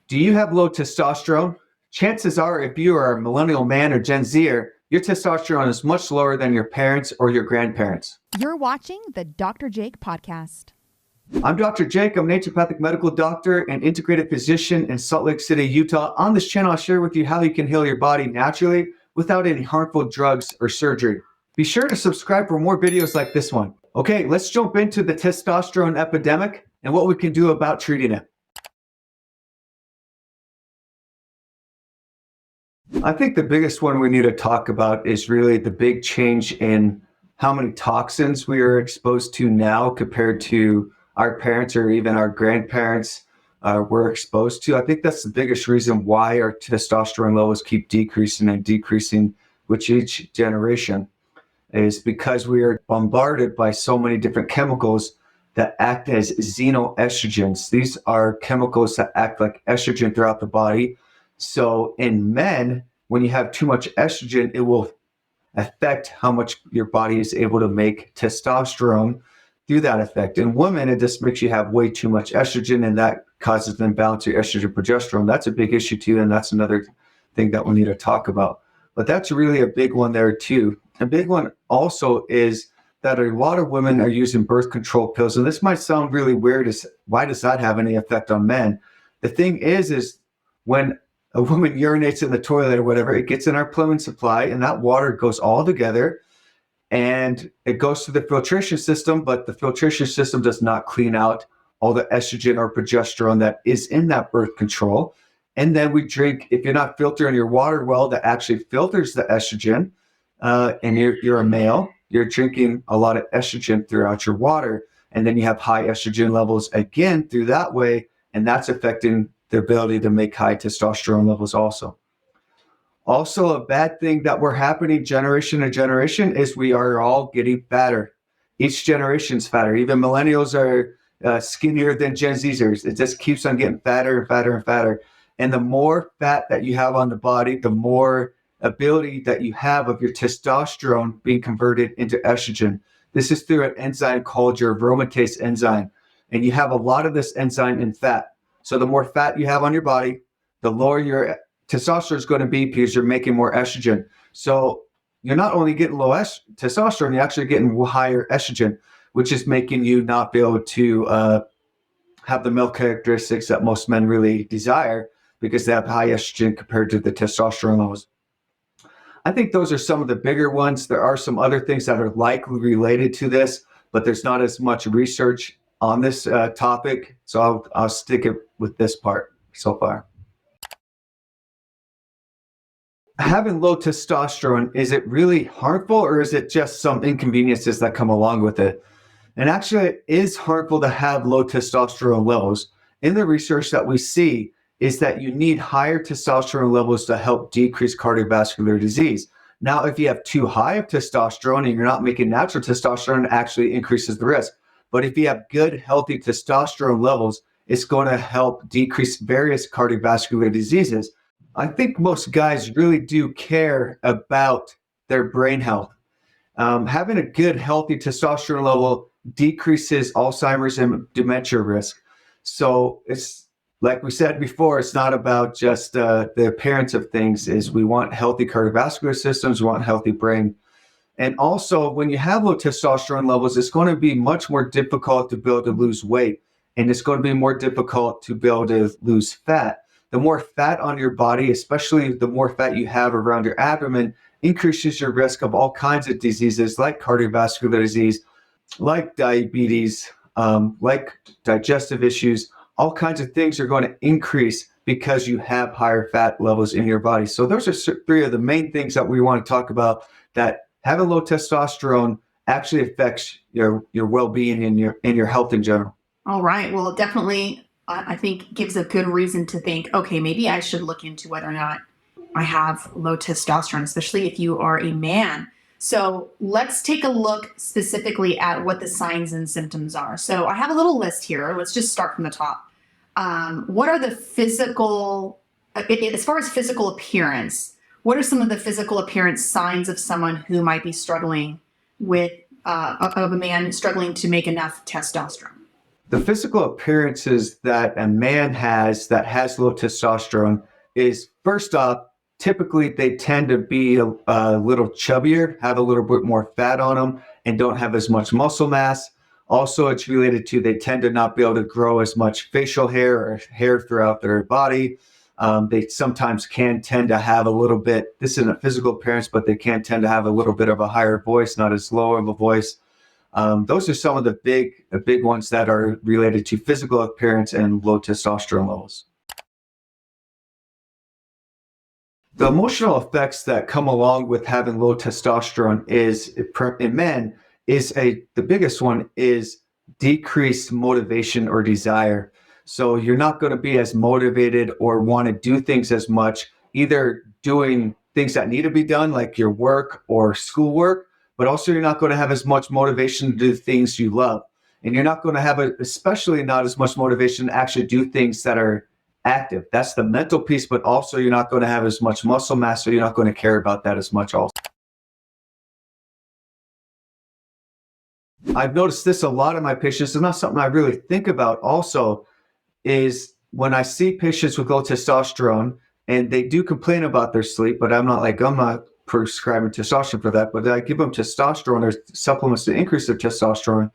Do you have low testosterone? Chances are, if you are a millennial man or Gen Zer, your testosterone is much lower than your parents or your grandparents. You're watching the Dr. Jake podcast. I'm Dr. Jake. I'm an naturopathic medical doctor and integrative physician in Salt Lake City, Utah. On this channel, I'll share with you how you can heal your body naturally without any harmful drugs or surgery. Be sure to subscribe for more videos like this one. Okay, let's jump into the testosterone epidemic and what we can do about treating it. I think the biggest one we need to talk about is really the big change in how many toxins we are exposed to now compared to our parents or even our grandparents were exposed to. I think that's the biggest reason why our testosterone levels keep decreasing and decreasing with each generation, is because we are bombarded by so many different chemicals that act as xenoestrogens. These are chemicals that act like estrogen throughout the body. So in men, when you have too much estrogen, it will affect how much your body is able to make testosterone through that effect. In women, it just makes you have way too much estrogen, and that causes an imbalance of estrogen progesterone. That's a big issue too, and that's another thing that we need to talk about. But that's really a big one there too. A big one also is that a lot of women are using birth control pills, and this might sound really weird. Why does that have any effect on men? The thing is when a woman urinates in the toilet or whatever, it gets in our plumbing supply, and that water goes all together and it goes to the filtration system, but the filtration system does not clean out all the estrogen or progesterone that is in that birth control. And then we drink, if you're not filtering your water well, that actually filters the estrogen, and you're a male, you're drinking a lot of estrogen throughout your water, and then you have high estrogen levels again through that way, and that's affecting the ability to make high testosterone levels also. Also, a bad thing that we're happening generation to generation is we are all getting fatter. Each generation's fatter. Even millennials are skinnier than Gen Zers. It just keeps on getting fatter and fatter and fatter. And the more fat that you have on the body, the more ability that you have of your testosterone being converted into estrogen. This is through an enzyme called your aromatase enzyme. And you have a lot of this enzyme in fat. So the more fat you have on your body, the lower your testosterone is going to be because you're making more estrogen. So you're not only getting low testosterone, you're actually getting higher estrogen, which is making you not be able to have the male characteristics that most men really desire because they have high estrogen compared to the testosterone levels. I think those are some of the bigger ones. There are some other things that are likely related to this, but there's not as much research on this topic. So I'll stick it with this part so far. Having low testosterone, is it really harmful, or is it just some inconveniences that come along with it? And actually, it is harmful to have low testosterone levels. In the research that we see is that you need higher testosterone levels to help decrease cardiovascular disease. Now, if you have too high of testosterone and you're not making natural testosterone, it actually increases the risk. But if you have good, healthy testosterone levels, it's going to help decrease various cardiovascular diseases. I think most guys really do care about their brain health. Having a good, healthy testosterone level decreases Alzheimer's and dementia risk. So it's like we said before, it's not about just the appearance of things. Is we want healthy cardiovascular systems, we want healthy brain. And also, when you have low testosterone levels, it's going to be much more difficult to be able to lose weight. And it's going to be more difficult to be able to lose fat. The more fat on your body, especially the more fat you have around your abdomen, increases your risk of all kinds of diseases like cardiovascular disease, like diabetes, like digestive issues. All kinds of things are going to increase because you have higher fat levels in your body. So those are three of the main things that we want to talk about, that having low testosterone actually affects your well-being and your health in general. All right. Well, definitely, I think gives a good reason to think, okay, maybe I should look into whether or not I have low testosterone, especially if you are a man. So let's take a look specifically at what the signs and symptoms are. So I have a little list here. Let's just start from the top. What are the physical, as far as physical appearance, what are some of the physical appearance signs of someone who might be struggling with, of a man struggling to make enough testosterone? The physical appearances that a man has that has low testosterone is, first off, typically they tend to be a little chubbier, have a little bit more fat on them, and don't have as much muscle mass. Also, it's related to they tend to not be able to grow as much facial hair or hair throughout their body. They sometimes can tend to have a little bit, this isn't a physical appearance, but they can tend to have a little bit of a higher voice, not as low of a voice. Those are some of the big ones that are related to physical appearance and low testosterone levels. The emotional effects that come along with having low testosterone is, in men, the biggest one is decreased motivation or desire. So you're not going to be as motivated or want to do things as much, either doing things that need to be done, like your work or schoolwork, but also you're not going to have as much motivation to do things you love. And you're not going to have, especially not as much motivation to actually do things that are active. That's the mental piece, but also you're not going to have as much muscle mass, so you're not going to care about that as much also. I've noticed this a lot in my patients, and not something I really think about also, is when I see patients with low testosterone and they do complain about their sleep, but I'm not prescribing testosterone for that, but I give them testosterone or supplements to increase their testosterone.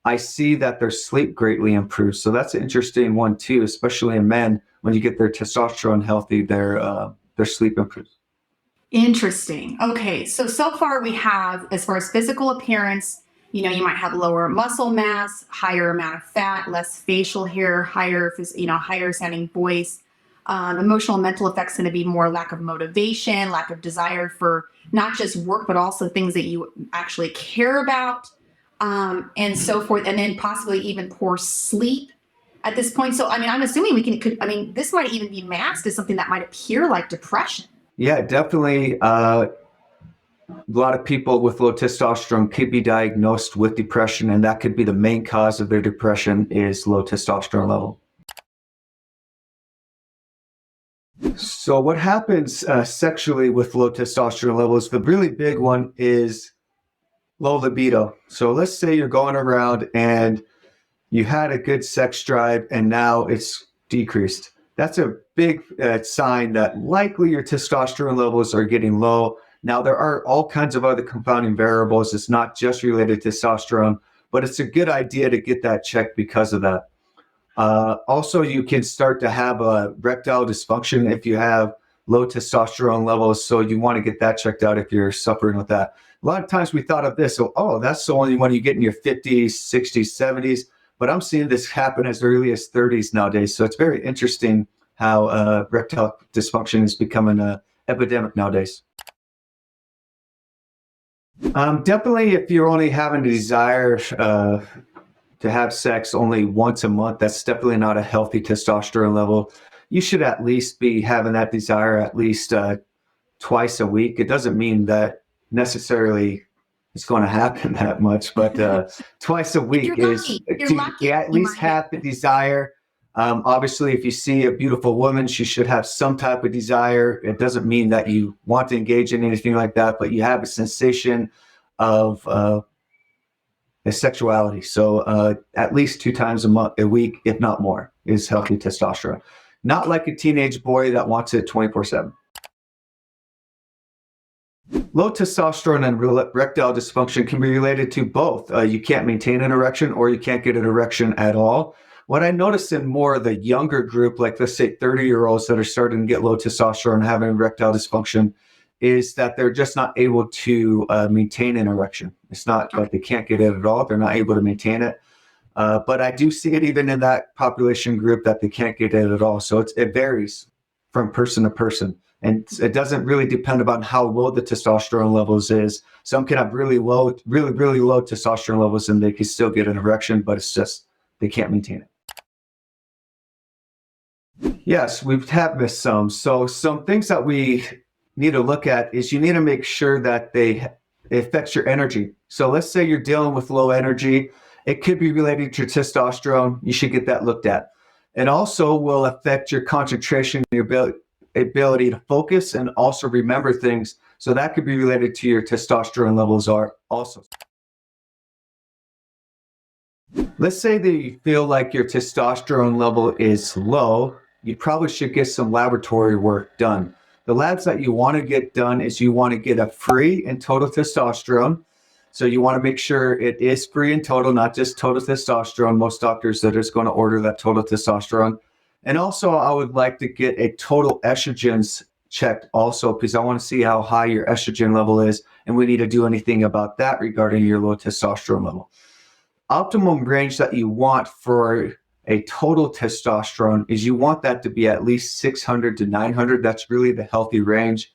I see that their sleep greatly improves. So that's an interesting one too, especially in men. When you get their testosterone healthy, their sleep improves. Interesting. Okay, so far we have, as far as physical appearance, you might have lower muscle mass, higher amount of fat, less facial hair, higher sounding voice. Emotional and mental effects going to be more lack of motivation, lack of desire for not just work, but also things that you actually care about, and so forth. And then possibly even poor sleep at this point. So, I'm assuming this might even be masked as something that might appear like depression. Yeah, definitely. A lot of people with low testosterone could be diagnosed with depression, and that could be the main cause of their depression is low testosterone level. So what happens sexually with low testosterone levels, the really big one is low libido. So let's say you're going around and you had a good sex drive and now it's decreased. That's a big sign that likely your testosterone levels are getting low. Now, there are all kinds of other confounding variables. It's not just related to testosterone, but it's a good idea to get that checked because of that. Also, you can start to have a erectile dysfunction if you have low testosterone levels. So you want to get that checked out if you're suffering with that. A lot of times we thought of this, that's only when you get in your 50s, 60s, 70s. But I'm seeing this happen as early as 30s nowadays. So it's very interesting how erectile dysfunction is becoming an epidemic nowadays. Definitely, if you're only having a desire to have sex only once a month, that's definitely not a healthy testosterone level. You should at least be having that desire at least twice a week. It doesn't mean that necessarily it's going to happen that much, but twice a week is to at least have the desire. Obviously, if you see a beautiful woman, she should have some type of desire. It doesn't mean that you want to engage in anything like that, but you have a sensation of sexuality. So at least 2 times a week, if not more, is healthy testosterone. Not like a teenage boy that wants it 24/7. Low testosterone and erectile dysfunction can be related to both. You can't maintain an erection or you can't get an erection at all. What I noticed in more of the younger group, like let's say 30-year-olds that are starting to get low testosterone and having erectile dysfunction, is that they're just not able to maintain an erection. It's not like they can't get it at all. They're not able to maintain it. But I do see it even in that population group that they can't get it at all. So it varies from person to person. And it doesn't really depend on how low the testosterone levels is. Some can have really low testosterone levels and they can still get an erection, but it's just they can't maintain it. Yes, we have missed some. So some things that we need to look at is you need to make sure that it affects your energy. So let's say you're dealing with low energy. It could be related to testosterone. You should get that looked at. It also will affect your concentration, your ability to focus and also remember things. So that could be related to your testosterone levels are also. Let's say that you feel like your testosterone level is low. You probably should get some laboratory work done. The labs that you want to get done is you want to get a free and total testosterone. So you want to make sure it is free and total, not just total testosterone. Most doctors are just going to order that total testosterone. And also, I would like to get a total estrogens checked also, because I want to see how high your estrogen level is, and we need to do anything about that regarding your low testosterone level. Optimum range that you want for a total testosterone is you want that to be at least 600 to 900. That's really the healthy range.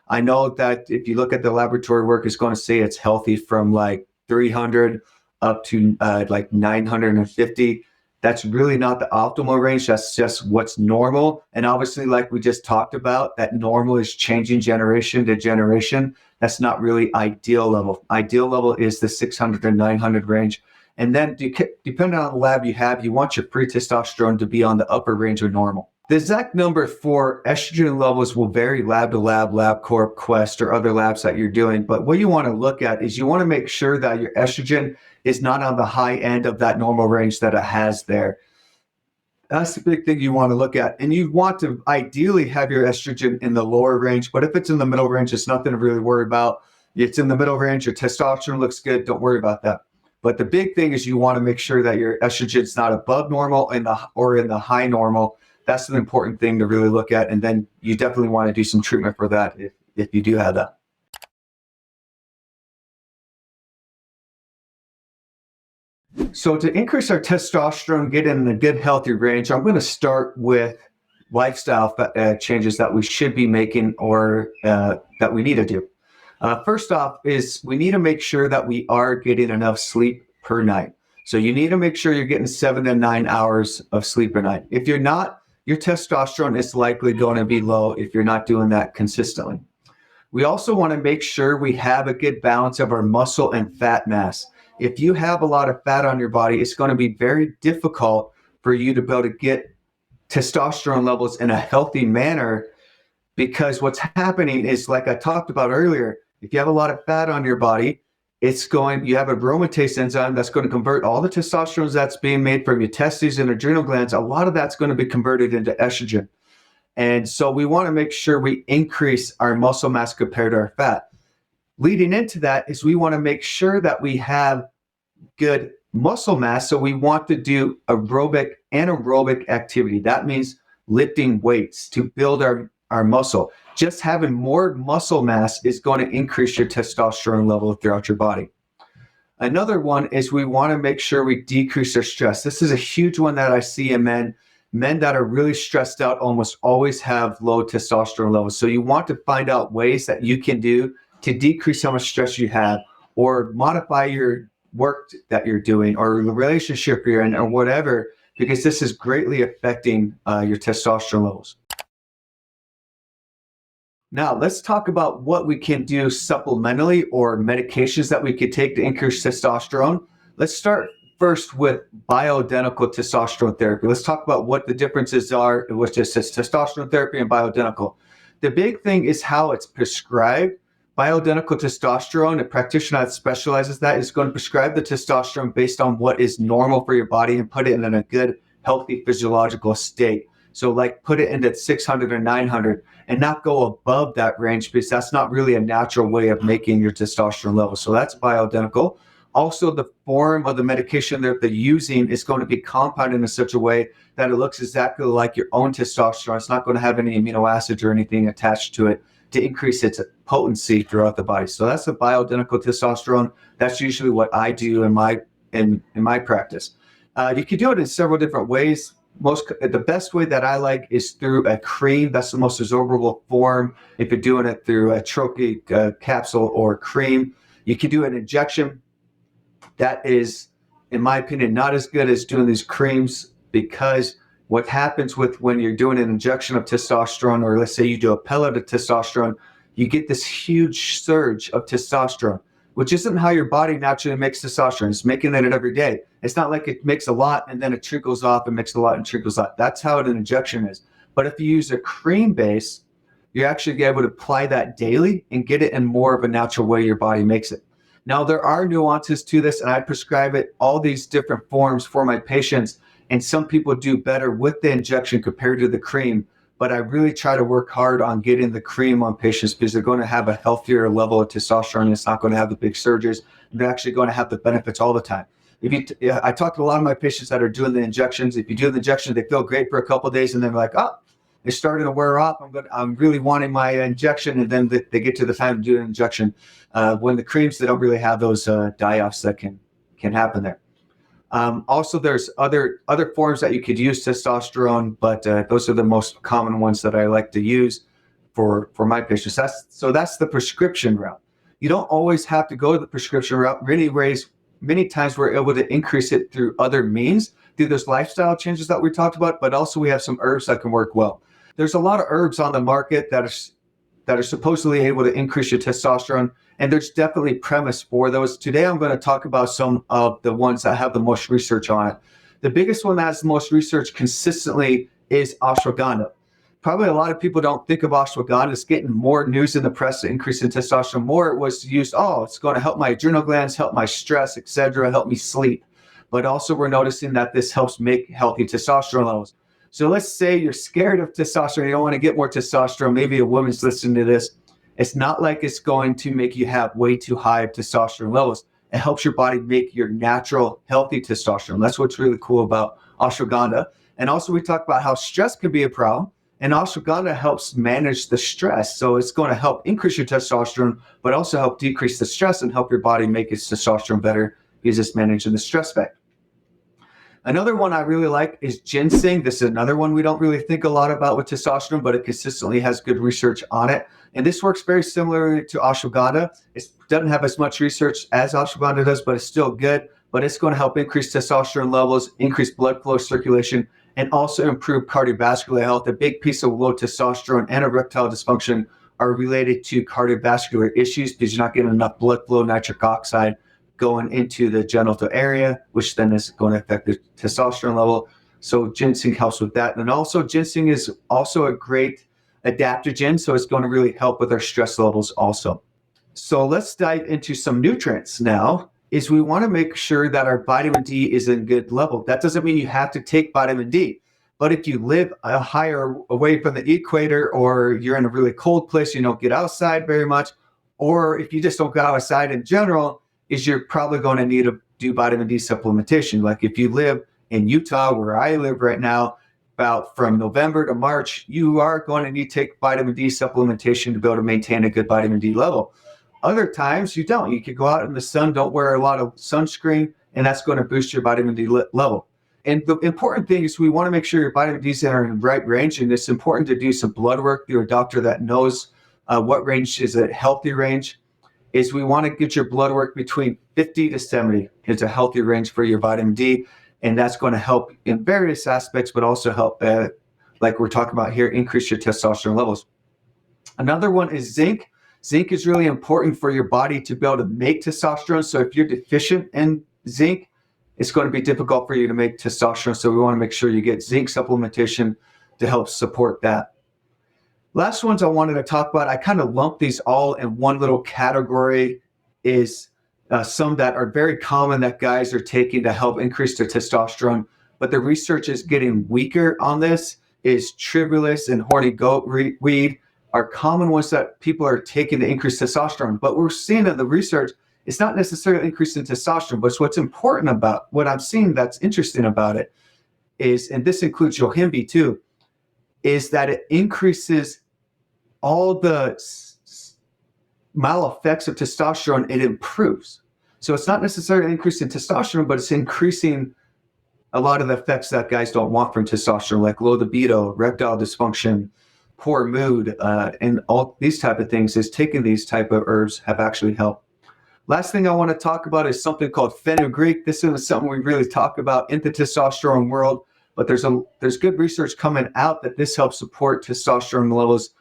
I know that if you look at the laboratory work, it's going to say it's healthy from like 300 up to like 950. That's really not the optimal range. That's just what's normal. And obviously, like we just talked about, that normal is changing generation to generation. That's not really ideal level. Ideal level is the 600 to 900 range. And then depending on the lab you have, you want your pre-testosterone to be on the upper range of normal. The exact number for estrogen levels will vary lab to lab, LabCorp, Quest, or other labs that you're doing. But what you want to look at is you want to make sure that your estrogen is not on the high end of that normal range that it has there. That's the big thing you want to look at. And you want to ideally have your estrogen in the lower range. But if it's in the middle range, it's nothing to really worry about. It's in the middle range, your testosterone looks good. Don't worry about that. But the big thing is you want to make sure that your estrogen is not above normal or in the high normal. That's an important thing to really look at. And then you definitely want to do some treatment for that if you do have that. So to increase our testosterone, get in a good, healthy range, I'm going to start with lifestyle changes that we should be making or that we need to do. First off is we need to make sure that we are getting enough sleep per night. So you need to make sure you're getting 7 to 9 hours of sleep per night. If you're not, your testosterone is likely going to be low if you're not doing that consistently. We also want to make sure we have a good balance of our muscle and fat mass. If you have a lot of fat on your body, it's going to be very difficult for you to be able to get testosterone levels in a healthy manner, because what's happening is, like I talked about earlier, if you have a lot of fat on your body, you have a aromatase enzyme that's going to convert all the testosterone that's being made from your testes and adrenal glands. A lot of that's going to be converted into estrogen. And so we want to make sure we increase our muscle mass compared to our fat. Leading into that is we want to make sure that we have good muscle mass. So we want to do anaerobic activity. That means lifting weights to build our muscle. Just having more muscle mass is going to increase your testosterone level throughout your body. Another one is we want to make sure we decrease our stress. This is a huge one that I see in men. Men that are really stressed out almost always have low testosterone levels. So you want to find out ways that you can do to decrease how much stress you have, or modify your work that you're doing, or the relationship you're in, or whatever, because this is greatly affecting your testosterone levels. Now, let's talk about what we can do supplementally or medications that we could take to increase testosterone. Let's start first with bioidentical testosterone therapy. Let's talk about what the differences are with just testosterone therapy and bioidentical. The big thing is how it's prescribed. Bioidentical testosterone, a practitioner that specializes that is going to prescribe the testosterone based on what is normal for your body and put it in a good, healthy physiological state. So like put it into 600 or 900 and not go above that range, because that's not really a natural way of making your testosterone level. So that's bioidentical. Also, the form of the medication that they're using is going to be compounded in such a way that it looks exactly like your own testosterone. It's not going to have any amino acids or anything attached to it to increase its potency throughout the body. So that's the bioidentical testosterone. That's usually what I do in my practice. You can do it in several different ways. The best way that I like is through a cream. That's the most absorbable form. If you're doing it through a trophy capsule or cream, you can do an injection. That is, in my opinion, not as good as doing these creams, because what happens when you're doing an injection of testosterone, or let's say you do a pellet of testosterone, you get this huge surge of testosterone, which isn't how your body naturally makes testosterone. It's making it every day. It's not like it makes a lot and then it trickles off and makes a lot and trickles off. That's how an injection is. But if you use a cream base, you're actually able to apply that daily and get it in more of a natural way your body makes it. Now, there are nuances to this, and I prescribe it all these different forms for my patients. And some people do better with the injection compared to the cream. But I really try to work hard on getting the cream on patients because they're going to have a healthier level of testosterone. It's not going to have the big surges. They're actually going to have the benefits all the time. I talk to a lot of my patients that are doing the injections. If you do the injection, they feel great for a couple of days, and then they're like, oh, it's starting to wear off. I'm really wanting my injection, and then they get to the time to do an injection. When the creams, they don't really have those die-offs that can happen there. Also, there's other forms that you could use testosterone, but those are the most common ones that I like to use for my patients. That's the prescription route. You don't always have to go the prescription route. Many times we're able to increase it through other means, through those lifestyle changes that we talked about, but also we have some herbs that can work well. There's a lot of herbs on the market that are supposedly able to increase your testosterone, and there's definitely premise for those. Today, I'm going to talk about some of the ones that have the most research on it. The biggest one that has the most research consistently is ashwagandha. Probably a lot of people don't think of ashwagandha. It's getting more news in the press, the increase in testosterone. More it was used, it's going to help my adrenal glands, help my stress, etc., help me sleep. But also we're noticing that this helps make healthy testosterone levels. So let's say you're scared of testosterone, you don't want to get more testosterone. Maybe a woman's listening to this. It's not like it's going to make you have way too high testosterone levels. It helps your body make your natural, healthy testosterone. That's what's really cool about ashwagandha. And also we talked about how stress could be a problem. And ashwagandha helps manage the stress. So it's going to help increase your testosterone, but also help decrease the stress and help your body make its testosterone better because it's managing the stress effect. Another one I really like is ginseng. This is another one we don't really think a lot about with testosterone, but it consistently has good research on it. And this works very similarly to ashwagandha. It doesn't have as much research as ashwagandha does, but it's still good. But it's going to help increase testosterone levels, increase blood flow circulation, and also improve cardiovascular health. A big piece of low testosterone and erectile dysfunction are related to cardiovascular issues because you're not getting enough blood flow, nitric oxide going into the genital area, which then is going to affect the testosterone level. So ginseng helps with that. And also ginseng is also a great adaptogen, so it's going to really help with our stress levels also. So let's dive into some nutrients now. Is we want to make sure that our vitamin D is in good level. That doesn't mean you have to take vitamin D, but if you live higher away from the equator, or you're in a really cold place, you don't get outside very much, or if you just don't go outside in general, you're probably going to need to do vitamin D supplementation. Like if you live in Utah, where I live right now, about from November to March, you are going to need to take vitamin D supplementation to be able to maintain a good vitamin D level. Other times you don't. You could go out in the sun, don't wear a lot of sunscreen, and that's going to boost your vitamin D level. And the important thing is we want to make sure your vitamin D's are in the right range, and it's important to do some blood work through a doctor that knows what range is a healthy range. Is we want to get your blood work between 50 to 70 is a healthy range for your vitamin D, and that's going to help in various aspects, but also help, like we're talking about here, increase your testosterone levels. Another one is zinc. Zinc is really important for your body to be able to make testosterone. So if you're deficient in zinc, it's going to be difficult for you to make testosterone. So we want to make sure you get zinc supplementation to help support that. Last ones I wanted to talk about, I kind of lump these all in one little category, is some that are very common that guys are taking to help increase their testosterone, but the research is getting weaker on this, is tribulus and horny goat weed are common ones that people are taking to increase testosterone. But we're seeing in the research, it's not necessarily increasing testosterone, but what's important about what I'm seeing that's interesting about it is, and this includes yohimbe too, is that it increases all the mal effects of testosterone. It improves. So it's not necessarily increasing testosterone, but it's increasing a lot of the effects that guys don't want from testosterone, like low libido, erectile dysfunction, poor mood, and all these type of things. Is taking these type of herbs have actually helped. Last thing I want to talk about is something called fenugreek. This isn't something we really talk about in the testosterone world, but there's good research coming out that this helps support testosterone levels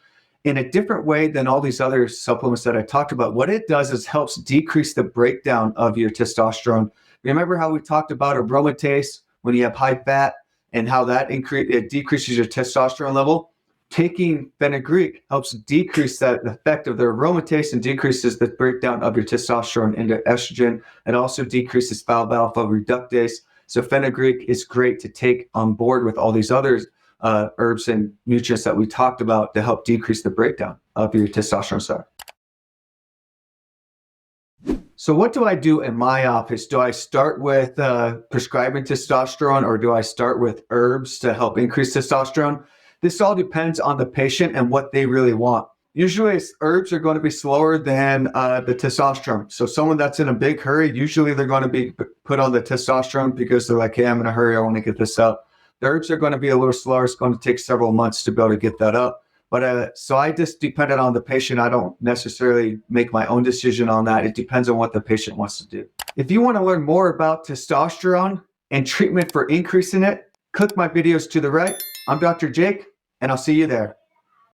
in a different way than all these other supplements that I talked about. What it does is helps decrease the breakdown of your testosterone. Remember how we talked about aromatase when you have high fat and how that it decreases your testosterone level? taking fenugreek helps decrease that effect of the aromatase and decreases the breakdown of your testosterone into estrogen. It also decreases 5-alpha reductase. So fenugreek is great to take on board with all these other herbs and nutrients that we talked about to help decrease the breakdown of your testosterone. So what do I do in my office? Do I start with prescribing testosterone, or do I start with herbs to help increase testosterone? This all depends on the patient and what they really want. Usually herbs are going to be slower than the testosterone. So someone that's in a big hurry, usually they're going to be put on the testosterone because they're like, hey, I'm in a hurry, I want to get this up. The herbs are going to be a little slower. It's going to take several months to be able to get that up. But so I just depend on the patient. I don't necessarily make my own decision on that. It depends on what the patient wants to do. If you want to learn more about testosterone and treatment for increasing it, click my videos to the right. I'm Dr. Jake, and I'll see you there.